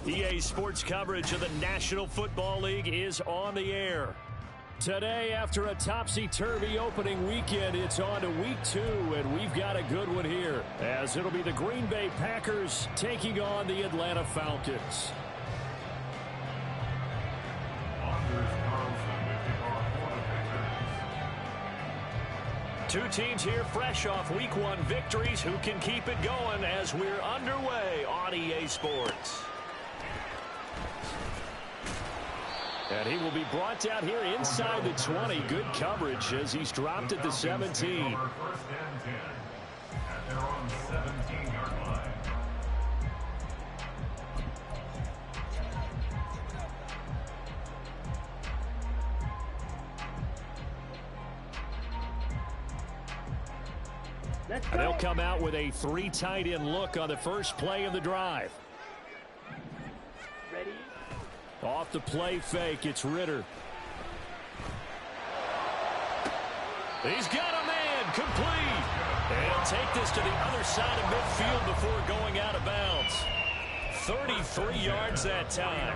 EA Sports coverage of the National Football League is on the air. Today, after a topsy-turvy opening weekend, it's on to week 2, and we've got a good one here, as it'll be the Green Bay Packers taking on the Atlanta Falcons. Two teams here fresh off week 1 victories. Who can keep it going as we're underway on EA Sports? And he will be brought down here inside the 20. Good coverage as he's dropped at the 17. First and 10 at their own 17-yard line. And they'll come out with a 3 tight end look on the first play of the drive. Ready? Off the play fake, it's Ritter. He's got a man, complete. And he'll take this to the other side of midfield before going out of bounds. 33 yards that time.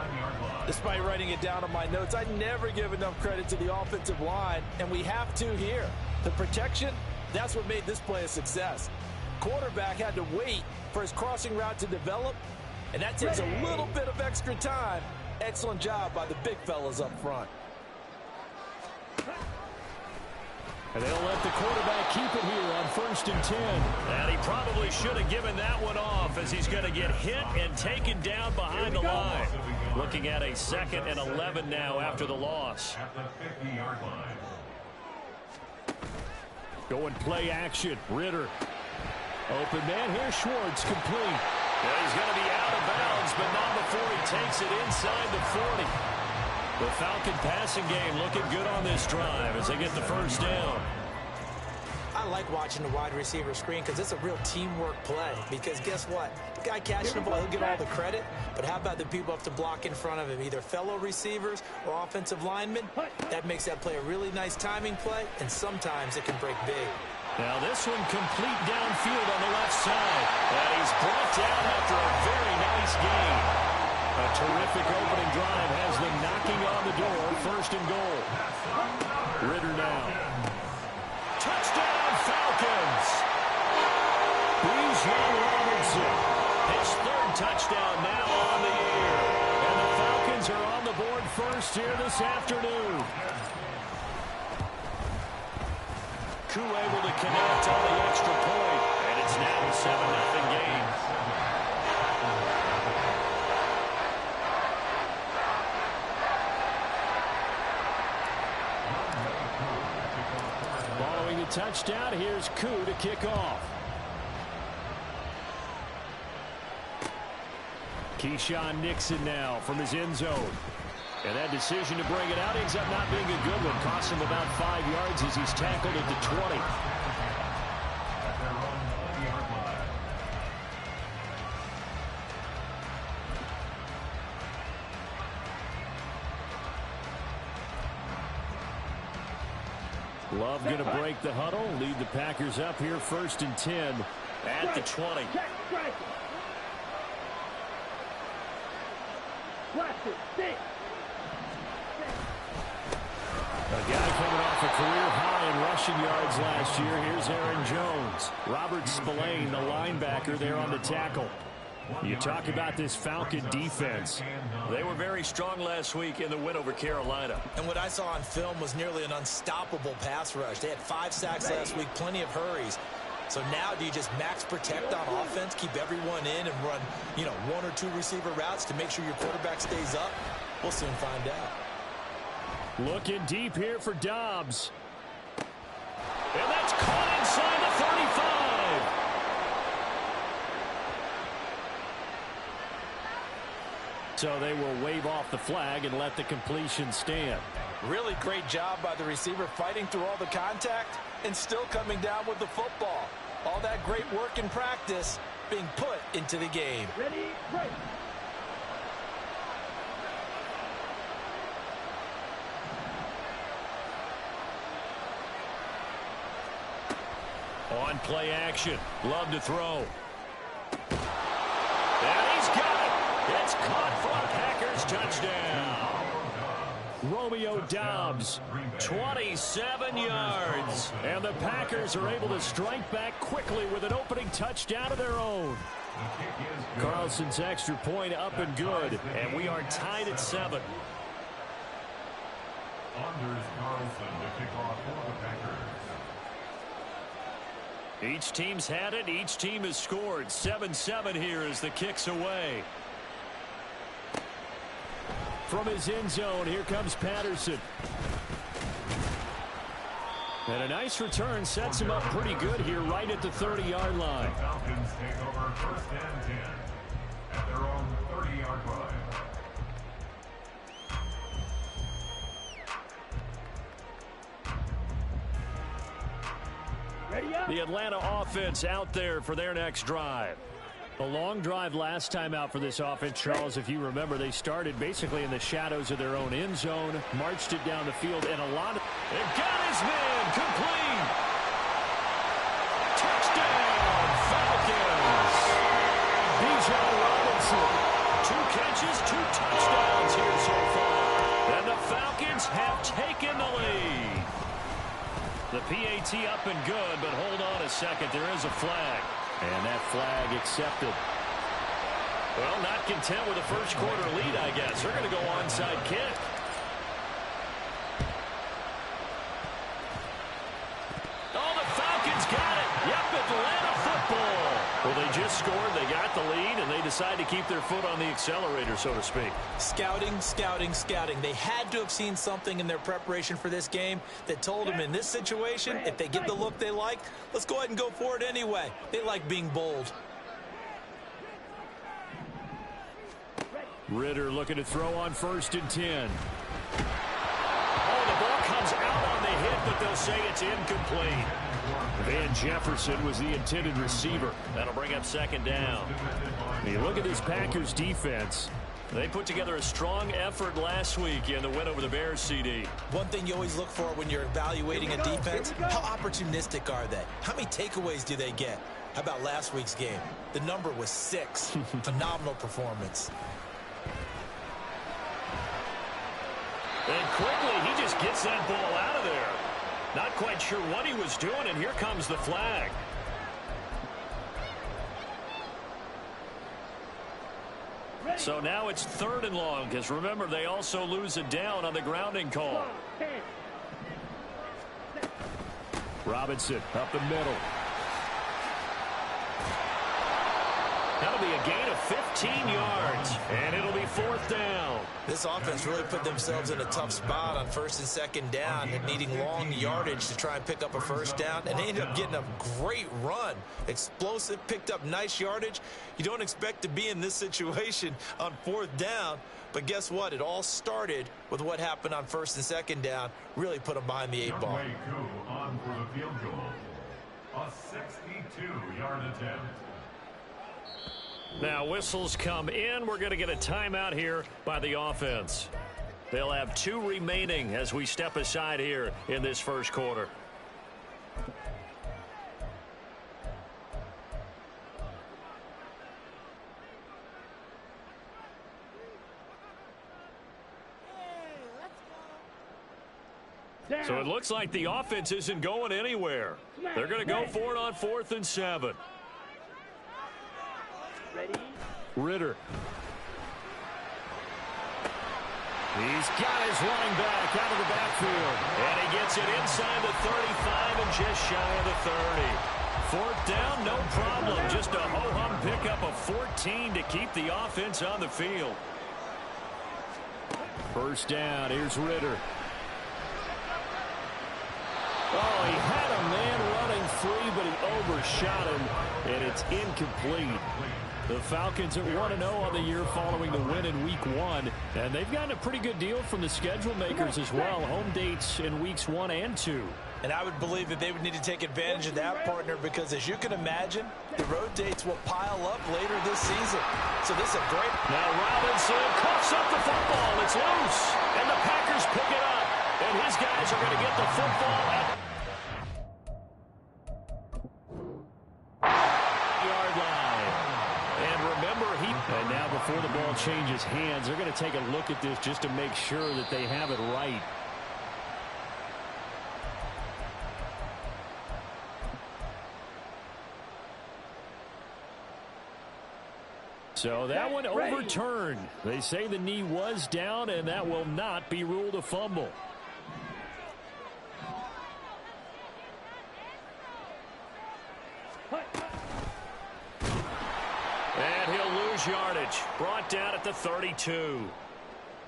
Despite writing it down on my notes, I never give enough credit to the offensive line, and we have to here. The protection, that's what made this play a success. Quarterback had to wait for his crossing route to develop, and that takes a little bit of extra time. Excellent job by the big fellas up front. And they'll let the quarterback keep it here on 1st and 10. And he probably should have given that one off as he's going to get hit and taken down behind the line. Looking at a 2nd and 11 now after the loss. At the 50-yard line. Going play action. Ritter. Open man here. Schwartz complete. Yeah, he's going to be out of bounds, but not before he takes it inside the 40. The Falcon passing game looking good on this drive as they get the first down. I like watching the wide receiver screen because it's a real teamwork play. Because guess what? The guy catching the ball, he'll get all the credit. But how about the people up to block in front of him, either fellow receivers or offensive linemen? That makes that play a really nice timing play, and sometimes it can break big. Now this one complete downfield on the left side. And he's brought down after a very nice gain. A terrific opening drive has them knocking on the door. 1st and goal. Ritter now. Touchdown Falcons. Bijan Robinson. His 3rd touchdown now on the year. And the Falcons are on the board first here this afternoon. Koo able to connect on the extra point, and it's now a 7-0 game. Following the touchdown, here's Koo to kick off. Keyshawn Nixon now from his end zone. And that decision to bring it out ends up not being a good one. Costs him about 5 yards as he's tackled at the 20. Love going to break the huddle, lead the Packers up here 1st and 10 at the 20. A guy coming off a career high in rushing yards last year. Here's Aaron Jones. Robert Spillane, the linebacker, there on the tackle. You talk about this Falcon defense. They were very strong last week in the win over Carolina. And what I saw on film was nearly an unstoppable pass rush. They had 5 sacks last week, plenty of hurries. So now do you just max protect on offense, keep everyone in and run, 1 or 2 receiver routes to make sure your quarterback stays up? We'll soon find out. Looking deep here for Dobbs. And that's caught inside the 35. So they will wave off the flag and let the completion stand. Really great job by the receiver fighting through all the contact and still coming down with the football. All that great work in practice being put into the game. Ready, break. On play action. Love to throw. And he's got it. It's caught for a Packers touchdown. Romeo Doubs, 27 yards. And the Packers are able to strike back quickly with an opening touchdown of their own. Carlson's extra point up and good. And we are tied at 7. Anders Carlson to kick off for the Packers. Each team's had it. Each team has scored. 7-7 here as the kick's away. From his end zone, here comes Patterson. And a nice return sets him up pretty good here right at the 30-yard line. The Falcons take over 1st and 10 at their own 30-yard line. The Atlanta offense out there for their next drive. A long drive last time out for this offense, Charles. If you remember, they started basically in the shadows of their own end zone, marched it down the field, and a lot of... It got his man complete. Touchdown, Falcons. Bijan Robinson. 2 catches, 2 touchdowns here so far. And the Falcons have taken the lead. The PAT up and good, but hold on a second. There is a flag. And that flag accepted. Well, not content with a first quarter lead, I guess. They're going to go onside kick. Oh, the Falcons got it. Yep, Atlanta football. Well, they just scored. They got the lead, and they decide to keep their foot on the accelerator, so to speak. Scouting, scouting, scouting. They had to have seen something in their preparation for this game that told them in this situation, if they get the look they like, let's go ahead and go for it anyway. They like being bold. Ritter looking to throw on 1st and 10. Oh, the ball comes out on the hit, but they'll say it's incomplete. Van Jefferson was the intended receiver. That'll bring up 2nd down. You look at this Packers defense. They put together a strong effort last week in the win over the Bears, CD. One thing you always look for when you're evaluating a defense, how opportunistic are they? How many takeaways do they get? How about last week's game? The number was 6. Phenomenal performance. And quickly, he just gets that ball out of there. Not quite sure what he was doing, and here comes the flag. So now it's 3rd and long, because remember, they also lose a down on the grounding call. Robinson up the middle. That'll be a gain of 15 yards, and it'll be 4th down. This offense really put themselves in a tough spot on 1st and 2nd down and needing long yardage to try and pick up a 1st down, and they ended up getting a great run. Explosive, picked up nice yardage. You don't expect to be in this situation on 4th down, but guess what? It all started with what happened on 1st and 2nd down. Really put them behind the 8 ball. On for the field goal. A 62-yard attempt. Now whistles come in. We're going to get a timeout here by the offense. They'll have 2 remaining as we step aside here in this first quarter. So it looks like the offense isn't going anywhere. They're going to go for it on 4th and 7. Ritter. He's got his running back out of the backfield. And he gets it inside the 35 and just shy of the 30. 4th down, no problem. Just a ho-hum pickup of 14 to keep the offense on the field. 1st down, here's Ritter. Oh, he had a man running free, but he overshot him, and it's incomplete. The Falcons are 1-0 on the year following the win in Week 1, and they've gotten a pretty good deal from the schedule makers as well. Home dates in Weeks 1 and 2. And I would believe that they would need to take advantage of that, partner, because as you can imagine, the road dates will pile up later this season. So this is a great... Now Robinson coughs up the football. It's loose, and the Packers pick it up. And his guys are going to get the football at the yard line. And remember, Remember, and now before the ball changes hands, they're going to take a look at this just to make sure that they have it right. So that one overturned. They say the knee was down, and that will not be ruled a fumble. And he'll lose yardage. Brought down at the 32.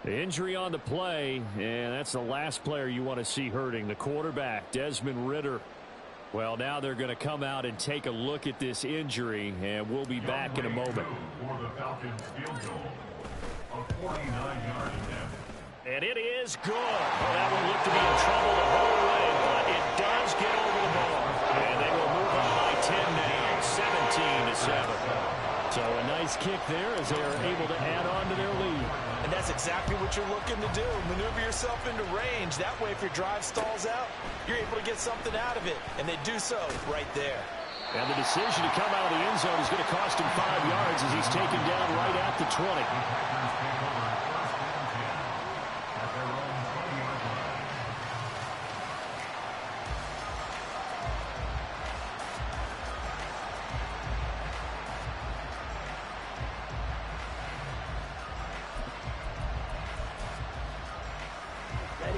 The injury on the play, and that's the last player you want to see hurting. The quarterback, Desmond Ridder. Well, now they're going to come out and take a look at this injury, and we'll be back in a moment. For the Falcons field goal, a 49-yard attempt. And it is good. Well, that one looked to be in trouble the whole way, but it does get over the ball. And they will move on by 10 now, 17-7. So a nice kick there as they are able to add on to their lead. And that's exactly what you're looking to do. Maneuver yourself into range. That way, if your drive stalls out, you're able to get something out of it. And they do so right there. And the decision to come out of the end zone is going to cost him 5 yards as he's taken down right at the 20.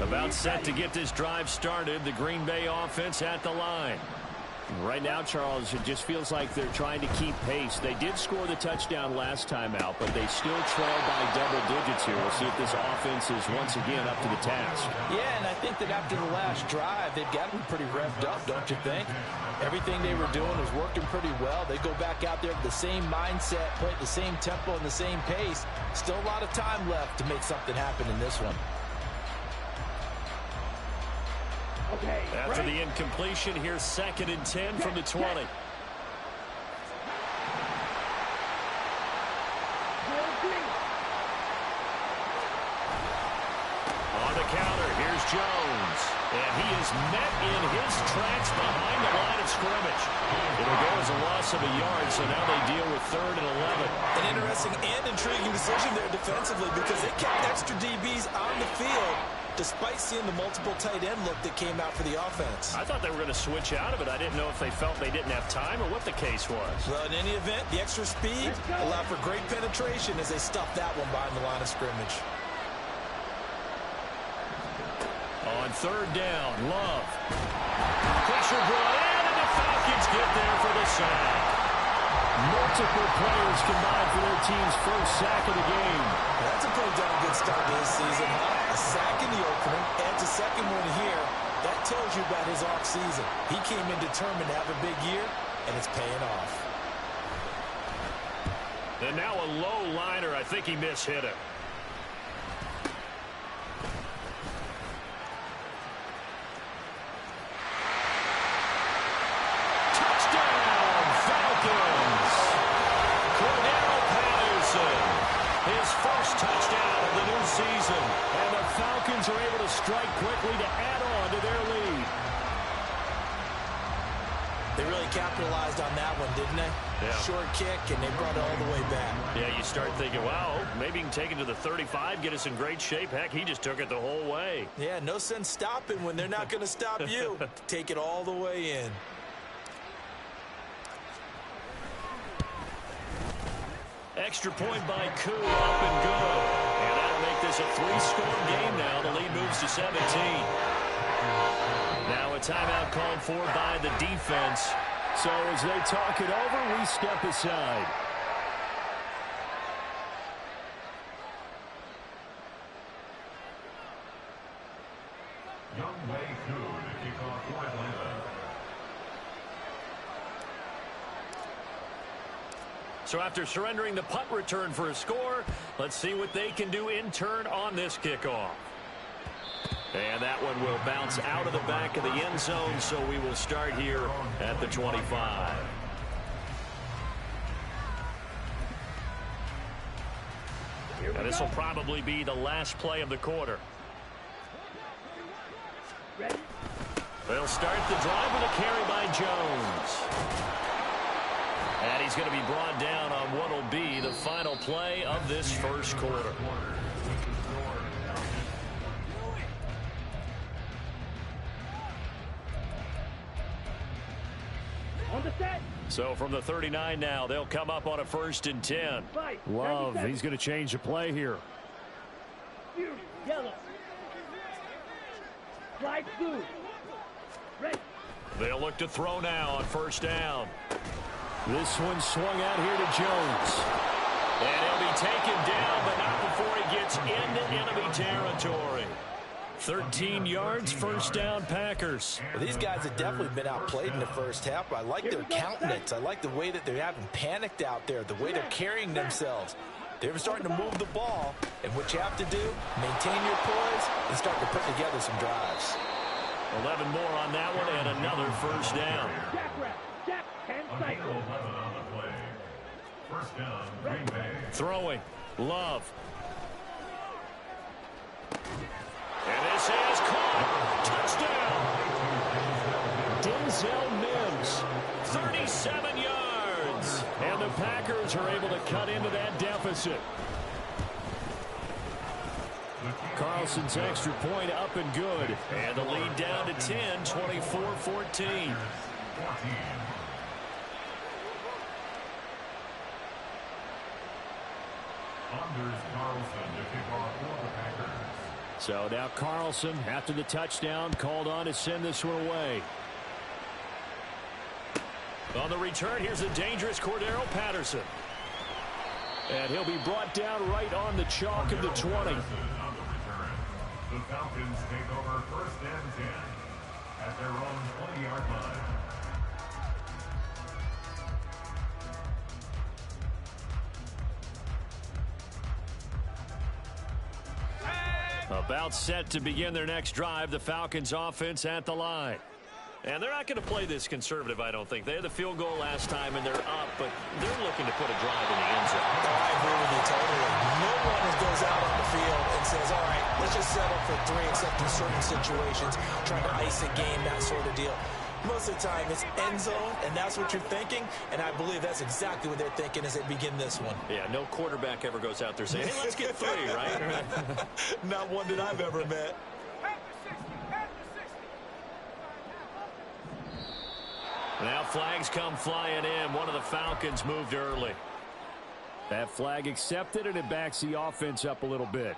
About set to get this drive started. The Green Bay offense at the line. Right now, Charles, it just feels like they're trying to keep pace. They did score the touchdown last time out, but they still trail by double digits here. We'll see if this offense is once again up to the task. Yeah, and I think that after the last drive, they've got to be pretty revved up, don't you think? Everything they were doing was working pretty well. They go back out there with the same mindset, play at the same tempo and the same pace. Still a lot of time left to make something happen in this one. Okay, after the incompletion, here's 2nd and 10 from the 20. On the counter, here's Jones. And he is met in his tracks behind the line of scrimmage. It'll go as a loss of a yard, so now they deal with 3rd and 11. An interesting and intriguing decision there defensively because they kept extra DBs on the field despite seeing the multiple tight end look that came out for the offense. I thought they were going to switch out of it. I didn't know if they felt they didn't have time or what the case was. Well, in any event, the extra speed allowed for great penetration as they stuffed that one behind the line of scrimmage. On 3rd down, Love. Pressure brought in, and the Falcons get there for the sack. Multiple players combined for their team's first sack of the game. That's a pretty darn good start to his season, huh? A sack in the opener, adds a second one here. That tells you about his offseason. He came in determined to have a big year, and it's paying off. And now a low liner. I think he mishit it. His first touchdown of the new season. And the Falcons are able to strike quickly to add on to their lead. They really capitalized on that one, didn't they? Yeah. Short kick, and they brought it all the way back. Yeah, you start thinking, wow, maybe he can take it to the 35, get us in great shape. Heck, he just took it the whole way. Yeah, no sense stopping when they're not going to stop you. Take it all the way in. Extra point by Koo, up and good. And that'll make this a 3-score game now. The lead moves to 17. Now a timeout called for by the defense. So as they talk it over, we step aside. Young Wei Koo to kick off for Atlanta. So after surrendering the punt return for a score, let's see what they can do in turn on this kickoff. And that one will bounce out of the back of the end zone, so we will start here at the 25. And this will probably be the last play of the quarter. They'll start the drive with a carry by Jones. And he's he's going to be brought down on what will be the final play of this first quarter. So from the 39 now, they'll come up on a 1st and 10. Love, he's going to change the play here. Yellow. Slide through. Red. They'll look to throw now on 1st down. This one swung out here to Jones. And he'll be taken down, but not before he gets into enemy territory. 13 yards, 1st down, Packers. Well, these guys have definitely been outplayed in the first half. I like their countenance. I like the way that they haven't panicked out there, the way they're carrying themselves. They're starting to move the ball, and what you have to do, maintain your poise and start to put together some drives. 11 more on that one, and another 1st down. Jack, hand cycle. 11 on the play. 1st down, Green Bay. Throwing, Love. And this is caught. Touchdown. Denzel Mims, 37 yards. And the Packers are able to cut into that deficit. Carlson's extra point up and good. And the lead down to 10, 24-14. Anders Carlson to kick off for the Packers. So now Carlson, after the touchdown, called on to send this one away. On the return, here's a dangerous Cordero Patterson. And he'll be brought down right on the chalk of the 20. On the return. The Falcons take over 1st and 10 at their own 20-yard line. About set to begin their next drive, the Falcons offense at the line. And they're not going to play this conservative, I don't think. They had the field goal last time, and they're up, but they're looking to put a drive in the end zone. I agree with you totally. No one goes out on the field and says, all right, let's just settle for 3, except in certain situations, trying to ice a game, that sort of deal. Most of the time, it's end zone, and that's what you're thinking, and I believe that's exactly what they're thinking as they begin this one. Yeah, no quarterback ever goes out there saying, hey, let's get 3, right? Not one that I've ever met. Now flags come flying in. One of the Falcons moved early. That flag accepted, and it backs the offense up a little bit.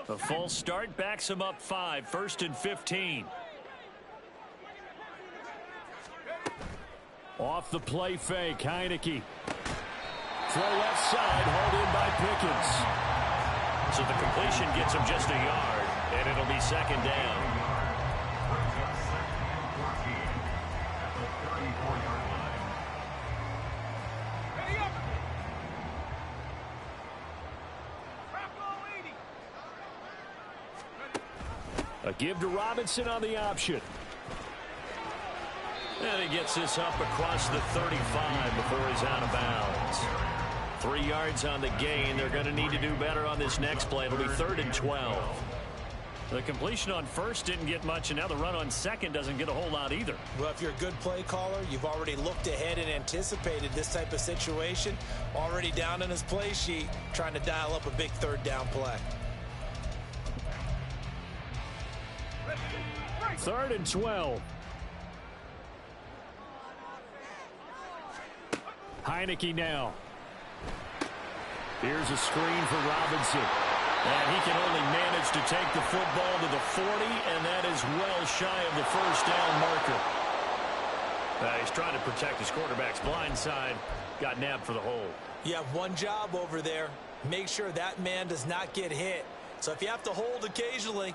A full start backs him up 5. 1st and 15. Off the play fake, Heineke. Throw left side, hauled in by Pickens. So the completion gets him just a yard, and it'll be 2nd down. Brings up 2nd and 14 at the 34-yard line. A give to Robinson on the option. And he gets this up across the 35 before he's out of bounds. 3 yards on the gain. They're going to need to do better on this next play. It'll be 3rd and 12. The completion on 1st didn't get much, and now the run on 2nd doesn't get a whole lot either. Well, if you're a good play caller, you've already looked ahead and anticipated this type of situation. Already down in his play sheet, trying to dial up a big 3rd down play. 3rd and 12. Heineke now. Here's a screen for Robinson. And he can only manage to take the football to the 40, and that is well shy of the 1st down marker. He's trying to protect his quarterback's blind side. Got nabbed for the hold. You have one job over there. Make sure that man does not get hit. So if you have to hold occasionally,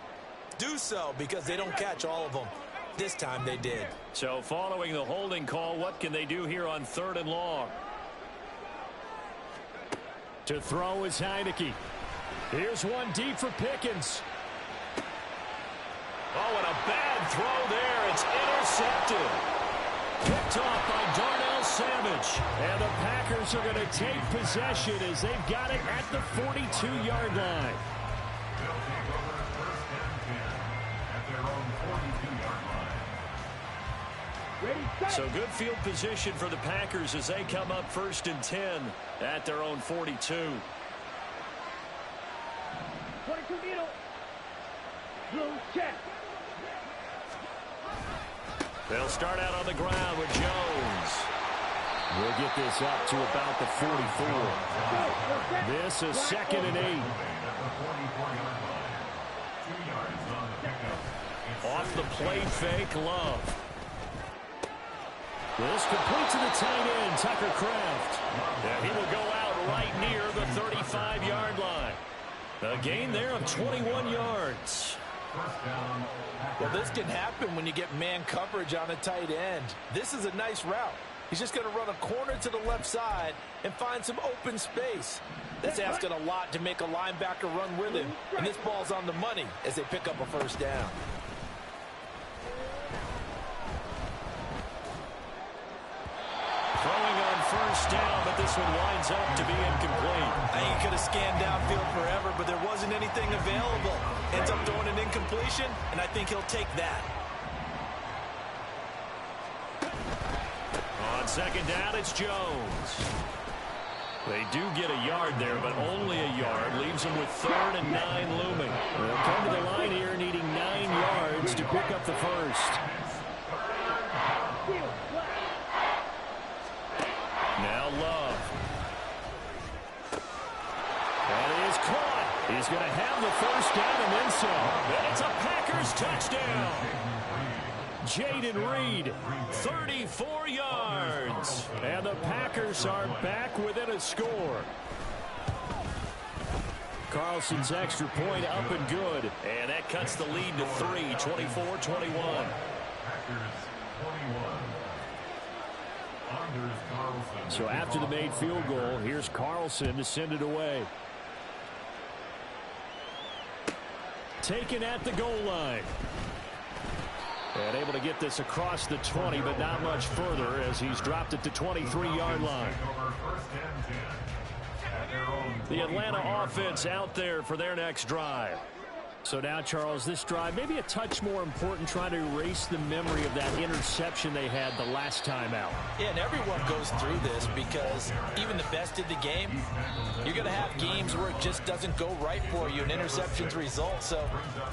do so, because they don't catch all of them. This time they did. So following the holding call, what can they do here on 3rd and long? To throw is Heineke. Here's one deep for Pickens. Oh, and a bad throw there. It's intercepted. Picked off by Darnell Savage. And the Packers are going to take possession as they've got it at the 42-yard line. They'll take over 1st and 10 at So good field position for the Packers as they come up 1st and 10 at their own 42. 22 middle. Blue check. They'll start out on the ground with Jones. We'll get this up to about the 44. This is 2nd and 8. Off the play fake, Love. This complete to the tight end, Tucker Kraft. And he will go out right near the 35-yard line. A gain there of 21 yards. Well, this can happen when you get man coverage on a tight end. This is a nice route. He's just going to run a corner to the left side and find some open space. That's asking a lot to make a linebacker run with him. And this ball's on the money as they pick up a 1st down. Throwing on 1st down, but this one winds up to be incomplete. I think he could have scanned downfield forever, but there wasn't anything available. Ends up throwing an incompletion, and I think he'll take that. On 2nd down, it's Jones. They do get a yard there, but only a yard. Leaves them with 3rd and 9 looming. They'll come to the line here needing 9 yards to pick up the 1st. Now Love. And he is caught. He's going to have the 1st down and then some. And it's a Packers touchdown. Jaden Reed, 34 yards. And the Packers are back within a score. Carlson's extra point up and good. And that cuts the lead to 3, 24-21. So after the made field goal, here's Carlson to send it away. Taken at the goal line. And able to get this across the 20, but not much further as he's dropped it to 23-yard line. The Atlanta offense out there for their next drive. So now, Charles, this drive maybe a touch more important, trying to erase the memory of that interception they had the last time out. Yeah, and everyone goes through this because even the best in the game, you're going to have games where it just doesn't go right for you and interceptions result. So,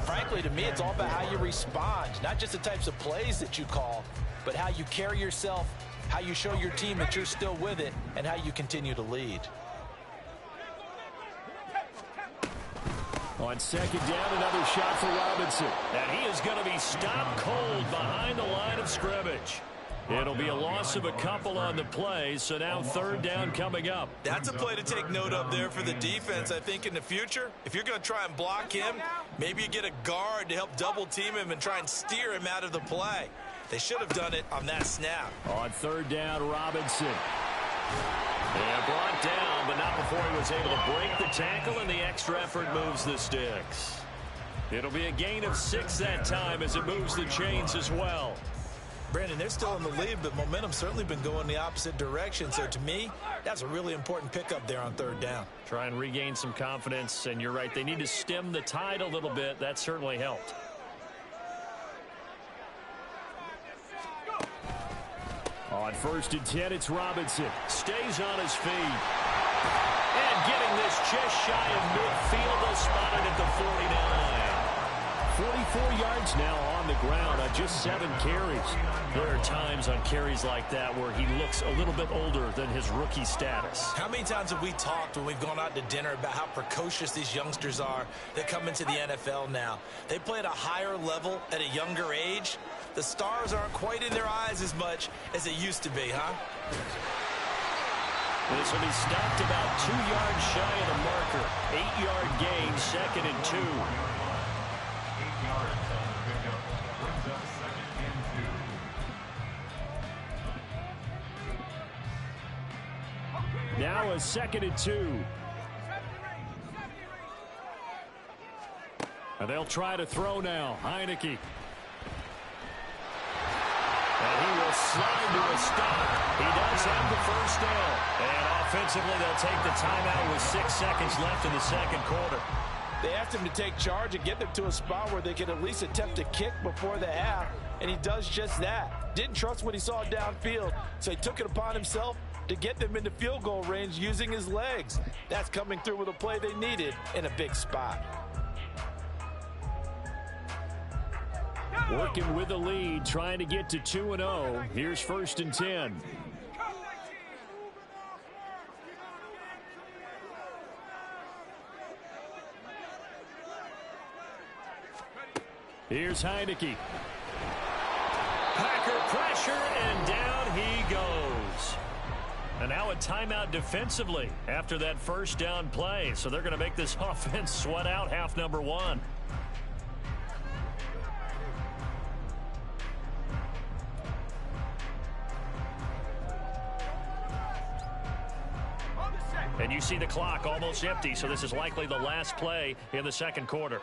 frankly, to me, it's all about how you respond, not just the types of plays that you call, but how you carry yourself, how you show your team that you're still with it, and how you continue to lead. On 2nd down, another shot for Robinson. And he is going to be stopped cold behind the line of scrimmage. It'll be a loss of a couple on the play, so now 3rd down coming up. That's a play to take note of there for the defense, I think, in the future. If you're going to try and block him, maybe you get a guard to help double team him and try and steer him out of the play. They should have done it on that snap. On 3rd down, Robinson. And brought down, but not before he was able to break the tackle, and the extra effort moves the sticks. It'll be a gain of 6 that time as it moves the chains as well. Brandon, they're still in the lead, but momentum's certainly been going the opposite direction. So to me, that's a really important pickup there on 3rd down. Try and regain some confidence, and you're right, they need to stem the tide a little bit. That certainly helped. On 1st and 10, it's Robinson. Stays on his feet. And getting this just shy of midfield, they'll spot it at the 49. 44 yards now on the ground on just 7 carries. There are times on carries like that where he looks a little bit older than his rookie status. How many times have we talked when we've gone out to dinner about how precocious these youngsters are that come into the NFL now? They play at a higher level at a younger age. The stars aren't quite in their eyes as much as they used to be, huh? This will be stopped about 2 yards shy of the marker. 8-yard gain, 2nd and 2. 8 yards on the pickup. Brings up 2nd and 2. Now a 2nd and 2. And they'll try to throw now. Heineke. And he will slide to a stop. He does have the 1st down. And offensively, they'll take the timeout with 6 seconds left in the 2nd quarter. They asked him to take charge and get them to a spot where they could at least attempt to kick before the half, and he does just that. Didn't trust what he saw downfield, so he took it upon himself to get them into field goal range using his legs. That's coming through with a play they needed in a big spot. Working with the lead, trying to get to 2-0. Here's 1st and 10. Here's Heineke. Packer pressure, and down he goes. And now a timeout defensively after that first down play. So they're going to make this offense sweat out half number 1. And you see the clock almost empty, so this is likely the last play in the second quarter.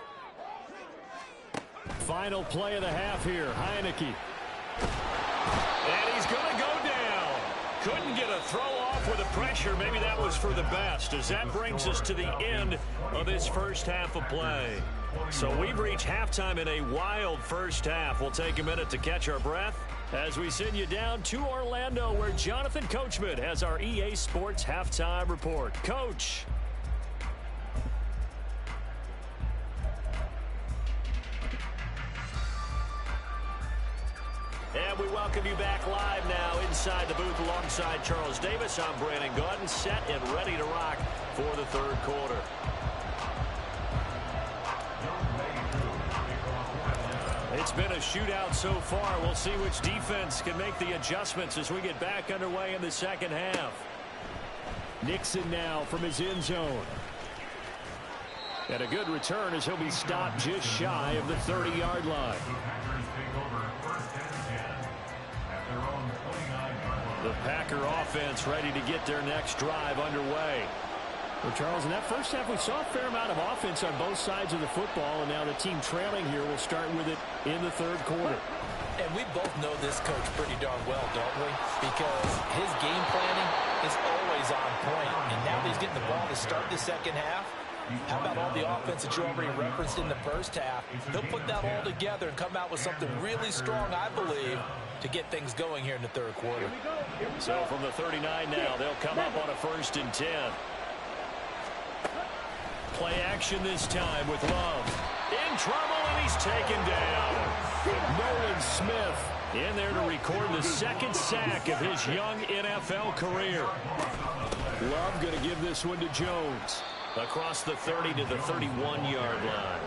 Final play of the half here, Heineke. And he's going to go down. Couldn't get a throw off with the pressure. Maybe that was for the best, as that brings us to the end of this first half of play. So we've reached halftime in a wild first half. We'll take a minute to catch our breath as we send you down to Orlando, where Jonathan Coachman has our EA Sports Halftime Report. Coach. And we welcome you back live now inside the booth alongside Charles Davis. I'm Brandon Gaudin, set and ready to rock for the third quarter. It's been a shootout so far. We'll see which defense can make the adjustments as we get back underway in the second half. Nixon now from his end zone. And a good return as he'll be stopped just shy of the 30-yard line. The Packer offense ready to get their next drive underway. Well, Charles, in that first half, we saw a fair amount of offense on both sides of the football, and now the team trailing here will start with it in the third quarter. And we both know this coach pretty darn well, don't we? Because his game planning is always on point. And now that he's getting the ball to start the second half, how about all the offense that you already referenced in the first half? He'll put that all together and come out with something really strong, I believe, to get things going here in the third quarter. So from the 39 now, they'll come up on a 1st and 10. Play action this time with Love. In trouble, and he's taken down. Nolan Smith in there to record the second sack of his young NFL career. Love going to give this one to Jones. Across the 30 to the 31-yard line.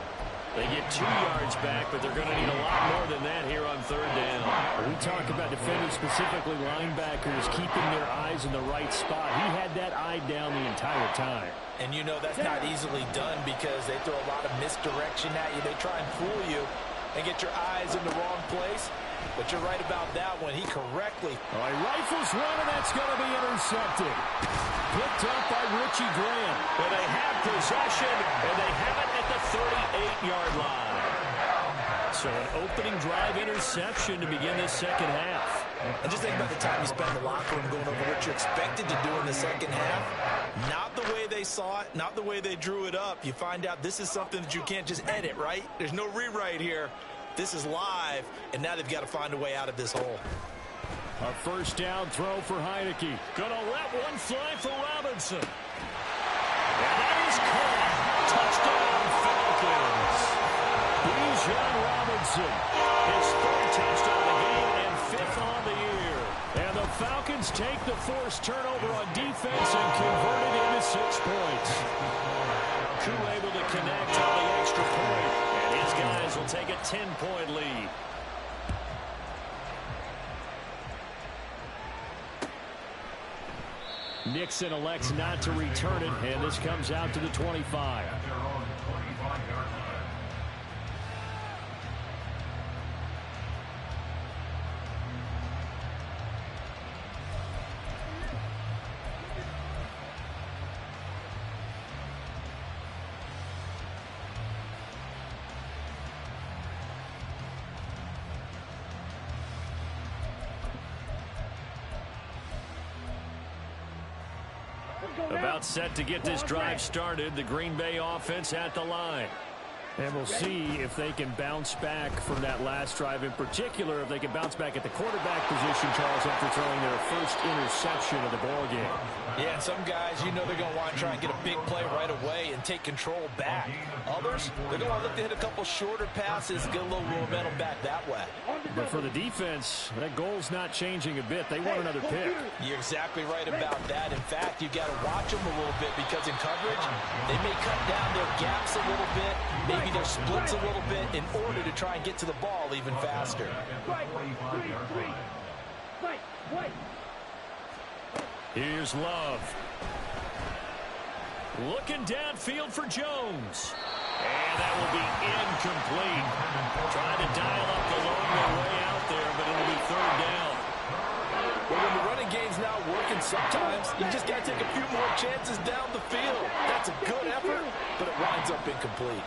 They get 2 yards back, but they're going to need a lot more than that here on third down. We talk about defenders, specifically linebackers, keeping their eyes in the right spot. He had that eye down the entire time. And you know that's not easily done because they throw a lot of misdirection at you. They try and fool you and get your eyes in the wrong place. But you're right about that one. He correctly. All right, rifles one, and that's going to be intercepted. Picked up by Richie Graham. And they have possession, and they have it at the 38-yard line. So an opening drive interception to begin this second half. And just think about the time you spent in the locker room going over what you expected to do in the second half. Not the way they saw it, not the way they drew it up. You find out this is something that you can't just edit, right? There's no rewrite here. This is live, and now they've got to find a way out of this hole. A first down throw for Heineke. Gonna let one fly for Robinson. And that is caught. Touchdown, Falcons. Bijan Robinson. His 3rd touchdown of the game and 5th on the year. And the Falcons take the forced turnover on defense and convert it into 6 points. Koo able to connect on the extra point. And his guys will take a 10-point lead. Nixon elects not to return it, and this comes out to the 25. About set to get this drive started. The Green Bay offense at the line. And we'll see if they can bounce back from that last drive. In particular, if they can bounce back at the quarterback position, Charles, after throwing their first interception of the ballgame. Yeah, and some guys, you know they're going to want to try and get a big play right away and take control back. Others, they're going to want to look to hit a couple shorter passes, get a little momentum back that way. But for the defense, that goal's not changing a bit. They want another pick. You're exactly right about that. In fact, you got to watch them a little bit because in coverage, they may cut down their gaps a little bit, maybe their splits a little bit in order to try and get to the ball even faster. Here's Love. Looking downfield for Jones. And that will be incomplete. Trying to dial up the long way out there, but it'll be third down. Well, when the running game's not working, sometimes you just got to take a few more chances down the field. That's a good effort, but it winds up incomplete.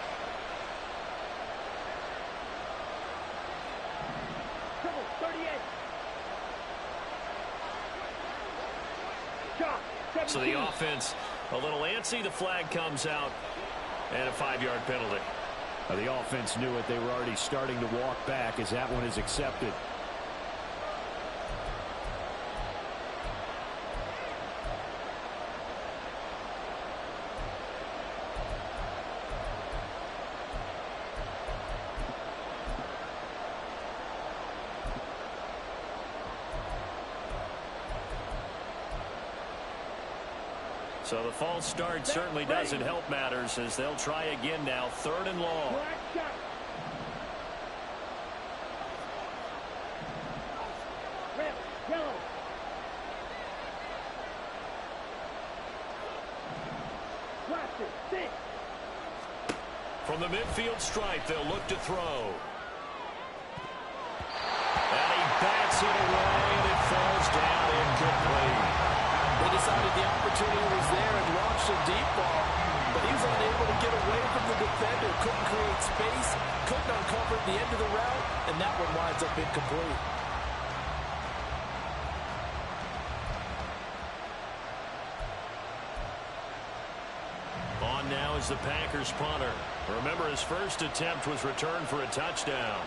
So the offense a little antsy. The flag comes out and a 5-yard penalty. The offense knew it. They were already starting to walk back as that one is accepted. So the false start certainly doesn't help matters as they'll try again now. Third and long. From the midfield stripe, they'll look to throw. And he bats it away, and it falls down incomplete. They decided the opportunity was there and launched a deep ball, but he was unable to get away from the defender, couldn't create space, couldn't uncover the end of the route, and that one winds up incomplete. On now is the Packers punter. Remember, his first attempt was returned for a touchdown.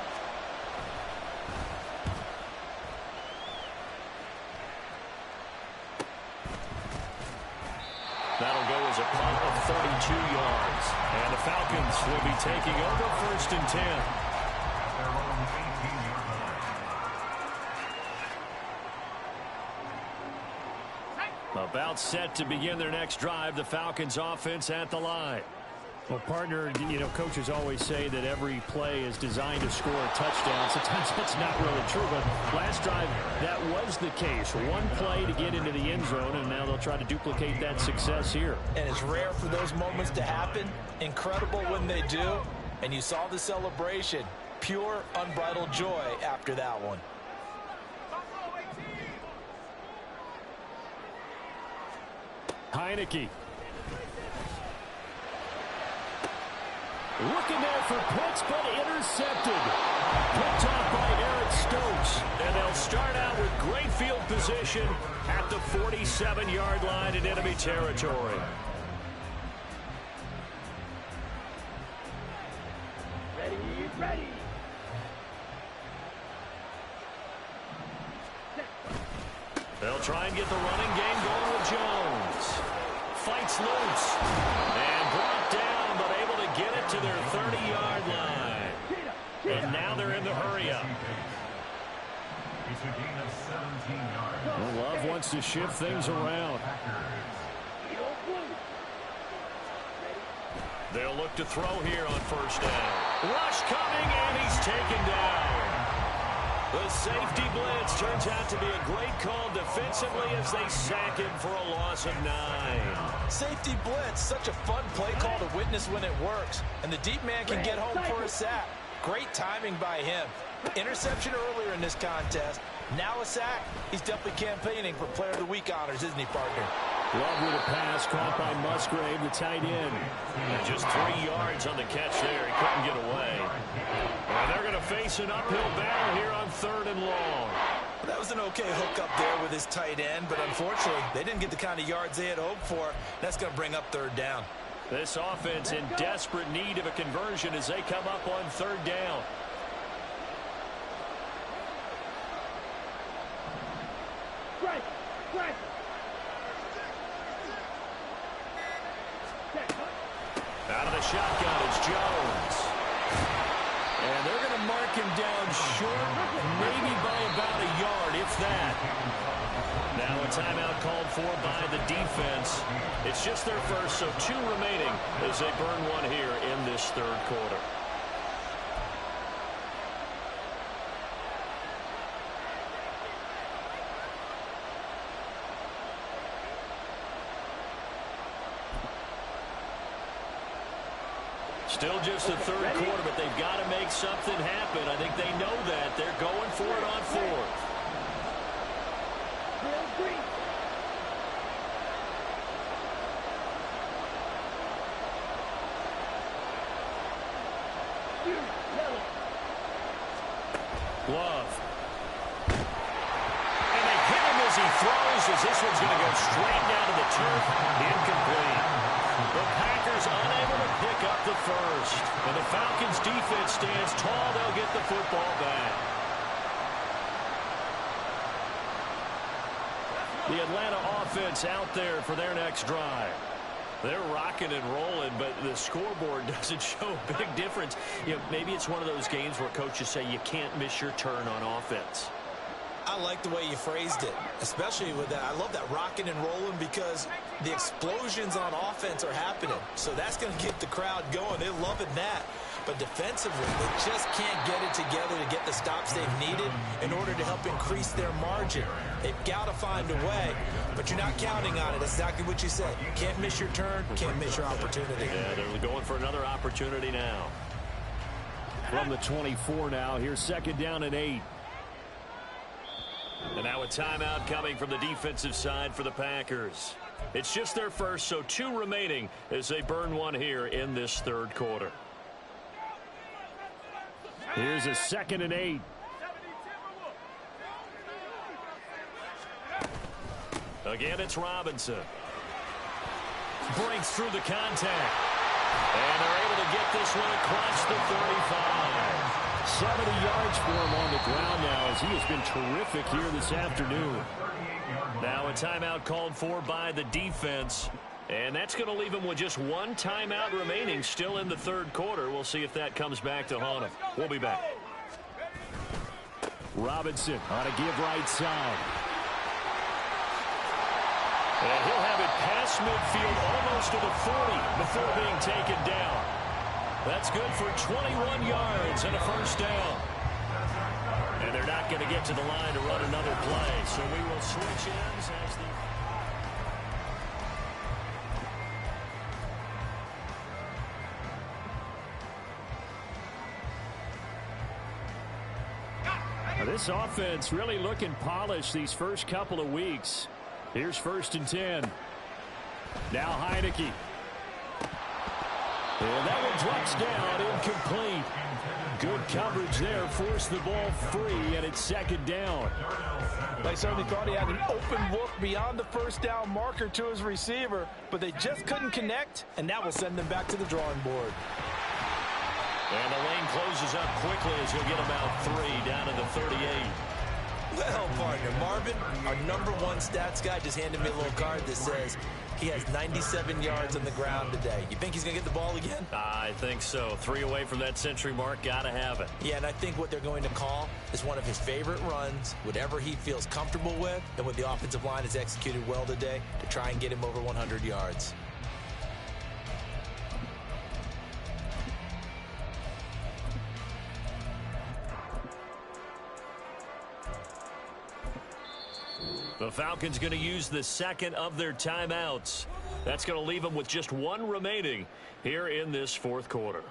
That'll go as a punt of 32 yards. And the Falcons will be taking over 1st and 10. About set to begin their next drive, the Falcons offense at the line. Well, partner, you know, coaches always say that every play is designed to score a touchdown. Sometimes that's not really true, but last drive, that was the case. One play to get into the end zone, and now they'll try to duplicate that success here. And it's rare for those moments to happen. Incredible when they do. And you saw the celebration. Pure, unbridled joy after that one. Heineke. Looking there for Pitts, but intercepted. Picked off by Eric Stokes. And they'll start out with great field position at the 47-yard line in enemy territory. Ready. They'll try and get the running game going with Jones. Fights loose. And brought down, but able to get it to their 30-yard line. And now they're in the hurry-up. It's a gain of 17 yards. Well, Love wants to shift things around. They'll look to throw here on 1st down. Rush coming, and he's taken down. The safety blitz turns out to be a great call defensively as they sack him for a loss of 9. Safety blitz, such a fun play call to witness when it works. And the deep man can get home for a sack. Great timing by him. Interception earlier in this contest. Now a sack. He's definitely campaigning for Player of the Week honors, isn't he, partner? Love with a pass caught by Musgrave, the tight end. And just 3 yards on the catch there. He couldn't get away. And they're going to face an uphill battle here on 3rd and long. That was an okay hook up there with his tight end, but unfortunately, they didn't get the kind of yards they had hoped for. That's going to bring up third down. This offense in desperate need of a conversion as they come up on third down. Out of the shotgun is Jones. And they're going to mark him down short, maybe by about a yard, if that. Now a timeout called for by the defense. It's just their first, so 2 remaining as they burn one here in this third quarter. Still just the third quarter, but they've got to make something happen. I think they know that. They're going for it on fourth. Love. And they hit him as he throws, as this one's going to go straight down to the turf. Incomplete. The Packers unable to pick up the first. And the Falcons defense stands tall. They'll get the football back. The Atlanta offense out there for their next drive. They're rocking and rolling, but the scoreboard doesn't show a big difference. You know, maybe it's one of those games where coaches say you can't miss your turn on offense. I like the way you phrased it, especially with that. I love that rocking and rolling because the explosions on offense are happening. So that's going to get the crowd going. They're loving that. But defensively, they just can't get it together to get the stops they've needed in order to help increase their margin. They've got to find a way, but you're not counting on it. That's exactly what you said. You can't miss your turn, can't miss your opportunity. Yeah, they're going for another opportunity now. From the 24 now, here's second down and 8. And now a timeout coming from the defensive side for the Packers. It's just their first, so 2 remaining as they burn one here in this third quarter. Here's a second and 8. Again, it's Robinson. Breaks through the contact. And they're able to get this one across the 35. 70 yards for him on the ground now as he has been terrific here this afternoon. Now a timeout called for by the defense. And that's going to leave him with just 1 timeout remaining still in the third quarter. We'll see if that comes back to haunt him. We'll be back. Robinson on a give right side. And he'll have it past midfield almost to the 40 before being taken down. That's good for 21 yards and a first down. And they're not going to get to the line to run another play. So we will switch ends as the This offense really looking polished these first couple of weeks. Here's first and 10. Now Heineke. And that one drops down, incomplete. Good coverage there, forced the ball free, and it's second down. They certainly thought he had an open look beyond the first down marker to his receiver, but they just couldn't connect, and that will send them back to the drawing board. And the lane closes up quickly as he'll get about 3 down to the 38. Well, partner, Marvin, our #1 stats guy, just handed me a little card that says he has 97 yards on the ground today. You think he's going to get the ball again? I think so. 3 away from that century mark. Got to have it. Yeah, and I think what they're going to call is one of his favorite runs, whatever he feels comfortable with, and what the offensive line has executed well today to try and get him over 100 yards. The Falcons going to use the second of their timeouts. That's going to leave them with just 1 remaining here in this fourth quarter.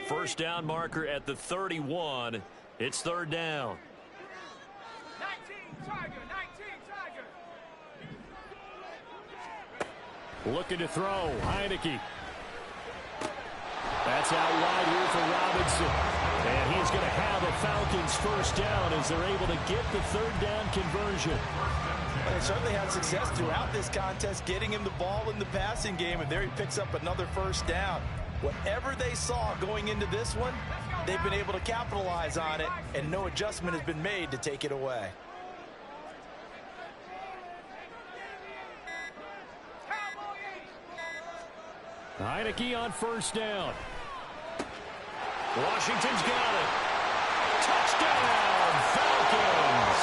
First down marker at the 31. It's third down. 19, Tiger, 19, Tiger. Looking to throw. Heineke. That's out wide here for Robinson. And he's going to have a Falcons first down as they're able to get the third down conversion. Well, they certainly had success throughout this contest getting him the ball in the passing game, and there he picks up another first down. Whatever they saw going into this one, they've been able to capitalize on it, and no adjustment has been made to take it away. Heineke on first down. Washington's got it. Touchdown, Falcons.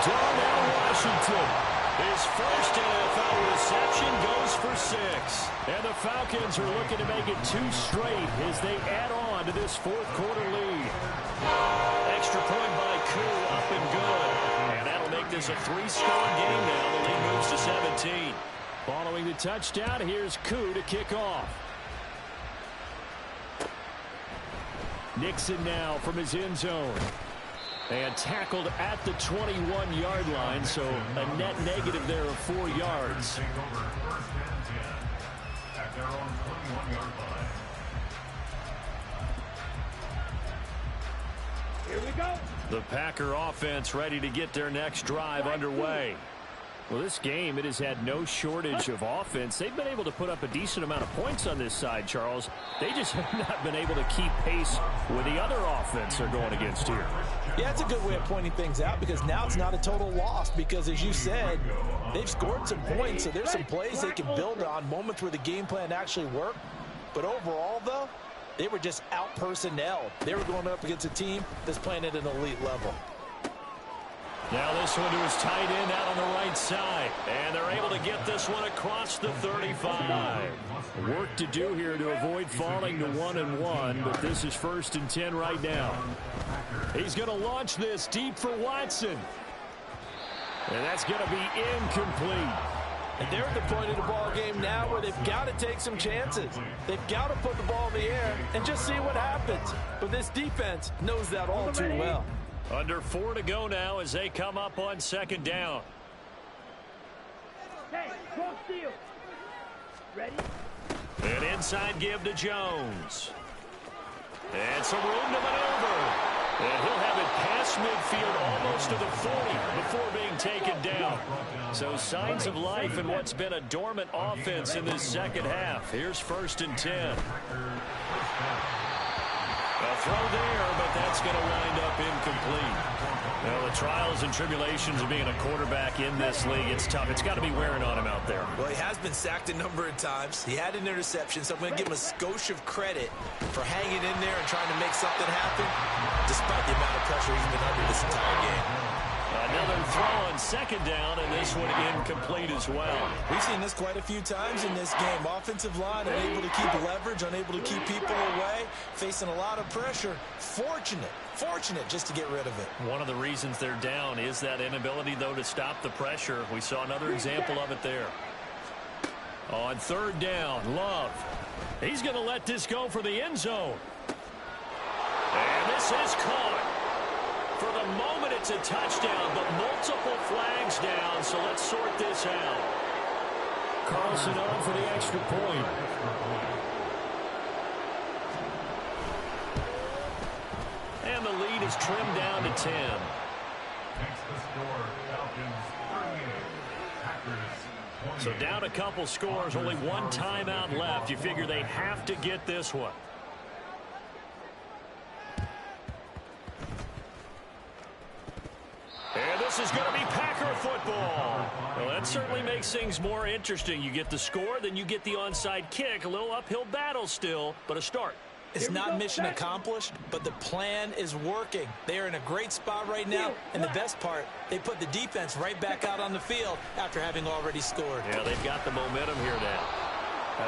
Darnell Washington, his first NFL reception goes for 6. And the Falcons are looking to make it 2 straight as they add on to this fourth quarter lead. Extra point by Koo, up and good. And that'll make this a 3-score game now. The lead moves to 17. Following the touchdown, here's Koo to kick off. Nixon now from his end zone. And tackled at the 21-yard line, so a net negative there of 4 yards. Take over first and 10 at their own 21-yard line. Here we go. The Packer offense ready to get their next drive underway. Well, this game, it has had no shortage of offense. They've been able to put up a decent amount of points on this side, Charles. They just have not been able to keep pace with the other offense they're going against here. Yeah, it's a good way of pointing things out because now it's not a total loss because, as you said, they've scored some points, so there's some plays they can build on, moments where the game plan actually worked. But overall, though, they were just out-personnelled. They were going up against a team that's playing at an elite level. Now this one to his tight end out on the right side. And they're able to get this one across the 35. Work to do here to avoid falling to 1-1, but this is 1st and 10 right now. He's going to launch this deep for Watson. And that's going to be incomplete. And they're at the point of the ball game now where they've got to take some chances. They've got to put the ball in the air and just see what happens. But this defense knows that all too well. Under 4 to go now as they come up on 2nd down. Hey, cross field. Ready? An inside give to Jones. And some room to maneuver. And he'll have it past midfield almost to the 40 before being taken down. So signs of life in what's been a dormant offense in this second half. Here's 1st and 10. A throw there, but that's going to wind up incomplete. Now, the trials and tribulations of being a quarterback in this league, it's tough. It's got to be wearing on him out there. Well, he has been sacked a number of times. He had an interception, so I'm going to give him a skosh of credit for hanging in there and trying to make something happen, despite the amount of pressure he's been under this entire game. Another throw on 2nd down, and this one incomplete as well. We've seen this quite a few times in this game. Offensive line unable to keep leverage, unable to keep people away, facing a lot of pressure. Fortunate just to get rid of it. One of the reasons they're down is that inability, though, to stop the pressure. We saw another example of it there. On 3rd down, Love. He's going to let this go for the end zone. And this is caught. For the moment, it's a touchdown, but multiple flags down, so let's sort this out. Carlson on for the extra point. And the lead is trimmed down to 10. Makes the score Falcons 38, Packers 28. So down a couple scores, only one timeout left. You figure they have to get this one. And this is going to be Packer football. Well, that certainly makes things more interesting. You get the score, then you get the onside kick. A little uphill battle still, but a start. It's not mission accomplished, but the plan is working. They are in a great spot right now, and the best part, they put the defense right back out on the field after having already scored. Yeah, they've got the momentum here now.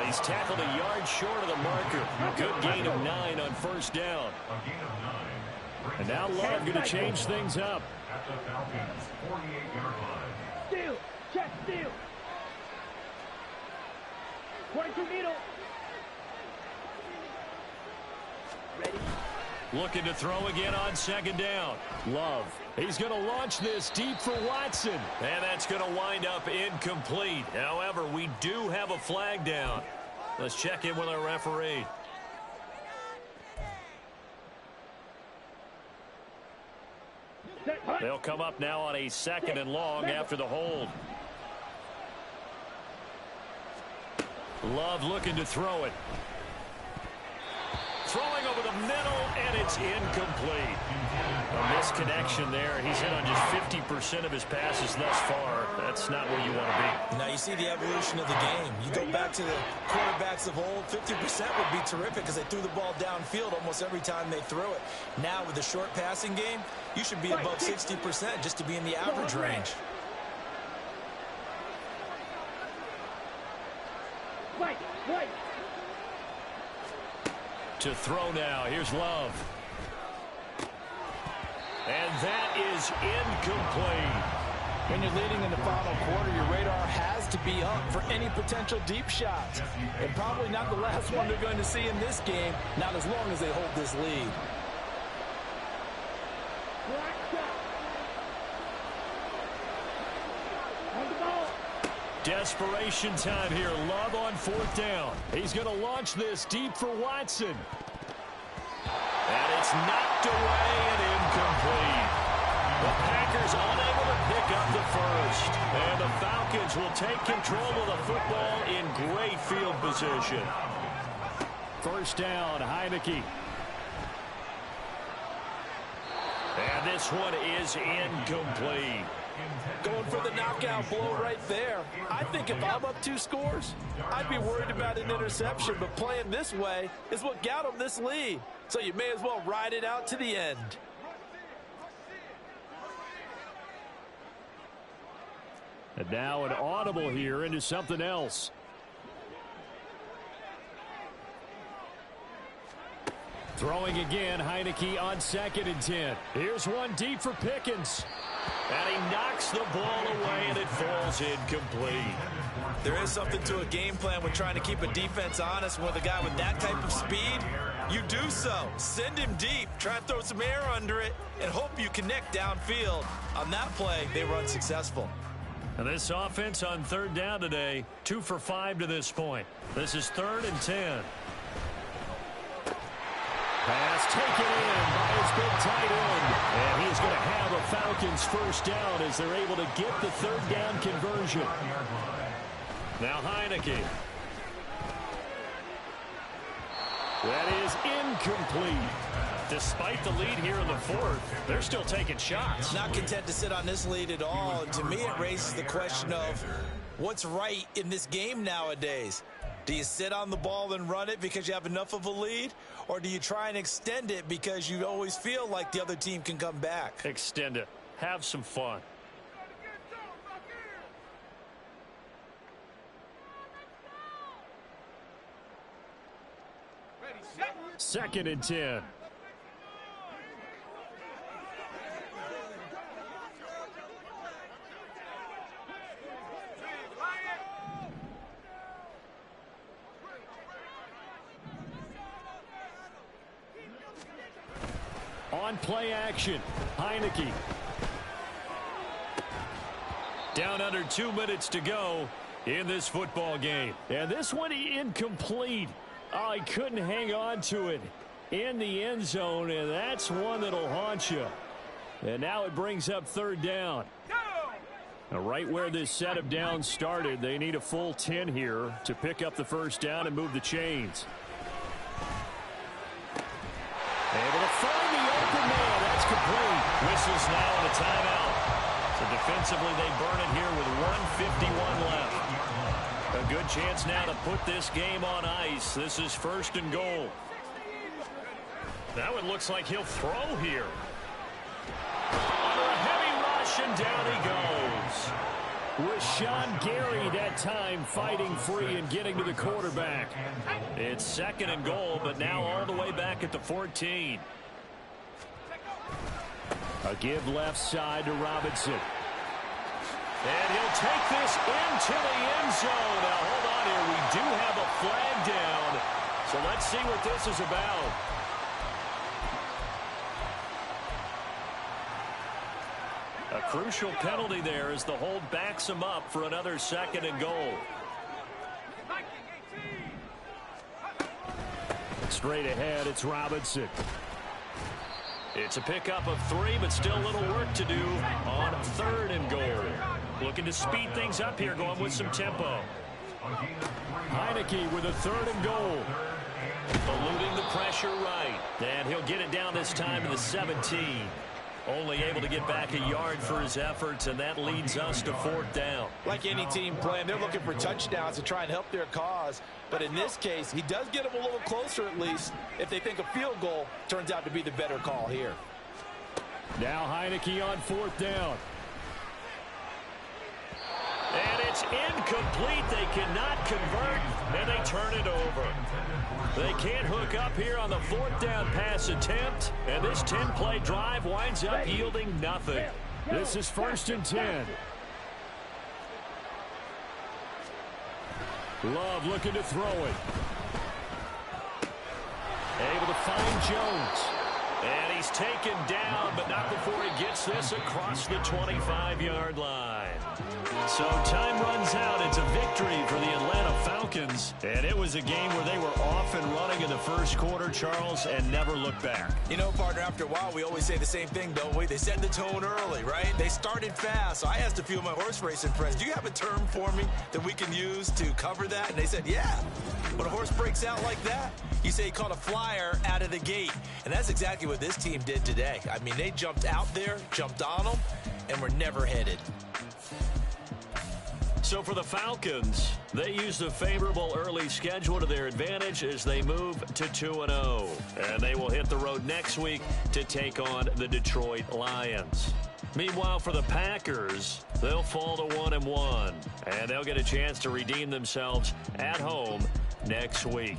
He's tackled a yard short of the marker. Good gain of 9 on 1st down. A gain of 9. And now Love going to change things up. At the Falcons 48-yard line. Steal. Check steal. Point to middle. Ready? looking to throw again on second down. Love. He's going to launch this deep for Watson. And that's going to wind up incomplete. However, we do have a flag down. Let's check in with our referee. They'll come up now on a 2nd and long after the hold. Love looking to throw it. Throwing over the middle, and it's incomplete. A misconnection there. He's hit on just 50% of his passes thus far. That's not where you want to be. Now you see the evolution of the game. You go back to the quarterbacks of old, 50% would be terrific because they threw the ball downfield almost every time they threw it. Now with the short passing game, you should be above 60% just to be in the average range. Wait. To throw now. Here's Love. And that is incomplete. When you're leading in the final quarter, your radar has to be up for any potential deep shots. And probably not the last one they're going to see in this game, not as long as they hold this lead. On the ball. Desperation time here. Love on 4th down. He's going to launch this deep for Watson. And it's knocked away and incomplete. The Packers unable to pick up the first. And the Falcons will take control of the football in great field position. 1st down, Heineke. And this one is incomplete. Going for the knockout blow right there. I think if I'm up 2 scores, I'd be worried about an interception, but playing this way is what got them this lead. So you may as well ride it out to the end. And now an audible here into something else. Throwing again, Heineke on 2nd and 10. Here's one deep for Pickens. And he knocks the ball away, and it falls incomplete. There is something to a game plan when trying to keep a defense honest. With a guy with that type of speed, you do so. Send him deep, try and throw some air under it, and hope you connect downfield. On that play, they were unsuccessful. And this offense on 3rd down today, 2 for 5 to this point. This is 3rd and 10. Pass taken in by his big tight end. And he's going to have a Falcons 1st down as they're able to get the 3rd down conversion. Now Heineke. That is incomplete. Despite the lead here in the 4th, they're still taking shots. Not content to sit on this lead at all. And to me, it raises the question of what's right in this game nowadays. Do you sit on the ball and run it because you have enough of a lead? Or do you try and extend it because you always feel like the other team can come back? Extend it. Have some fun. Second and 10. On play action, Heineke. Down under 2 minutes to go in this football game. And this one incomplete. Oh, he couldn't hang on to it in the end zone, and that's one that'll haunt you. And now it brings up 3rd down. Now, right where this set of downs started, they need a full 10 here to pick up the 1st down and move the chains. Able to find the open man. That's complete. Whistles now and a timeout. So defensively, they burn it here with 1:51 left. A good chance now to put this game on ice. This is 1st and goal. Now it looks like he'll throw here. Under a heavy rush, and down he goes. Rashawn Gary that time fighting free and getting to the quarterback. It's 2nd and goal, but now all the way back at the 14. A give left side to Robinson. And he'll take this into the end zone. Now, hold on here. We do have a flag down. So let's see what this is about. A crucial penalty there as the hold backs him up for another 2nd and goal. Straight ahead, it's Robinson. It's a pickup of 3, but still a little work to do on 3rd and goal. Looking to speed things up here, going with some tempo. Heineke with a 3rd and goal. Eluding the pressure right. And he'll get it down this time to the 17. Only able to get back a yard for his efforts, and that leads us to 4th down. Like any team playing, they're looking for touchdowns to try and help their cause. But in this case, he does get them a little closer at least if they think a field goal turns out to be the better call here. Now Heineke on 4th down. And it's incomplete. They cannot convert, and they turn it over. They can't hook up here on the 4th down pass attempt, and this 10-play drive winds up yielding nothing. This is 1st and 10. Love looking to throw it. Able to find Jones. And he's taken down, but not before he gets this across the 25-yard line. So time runs out. It's a victory for the Atlanta Falcons. And it was a game where they were off and running in the first quarter, Charles, and never looked back. You know, partner, after a while, we always say the same thing, don't we? They set the tone early, right? They started fast. So I asked a few of my horse racing friends, do you have a term for me that we can use to cover that? And they said, yeah. When a horse breaks out like that, you say he caught a flyer out of the gate. And that's exactly what this team did today. I mean, they jumped out there, jumped on them, and were never headed. So for the Falcons, they use the favorable early schedule to their advantage as they move to 2-0. And they will hit the road next week to take on the Detroit Lions. Meanwhile, for the Packers, they'll fall to 1-1. And they'll get a chance to redeem themselves at home next week.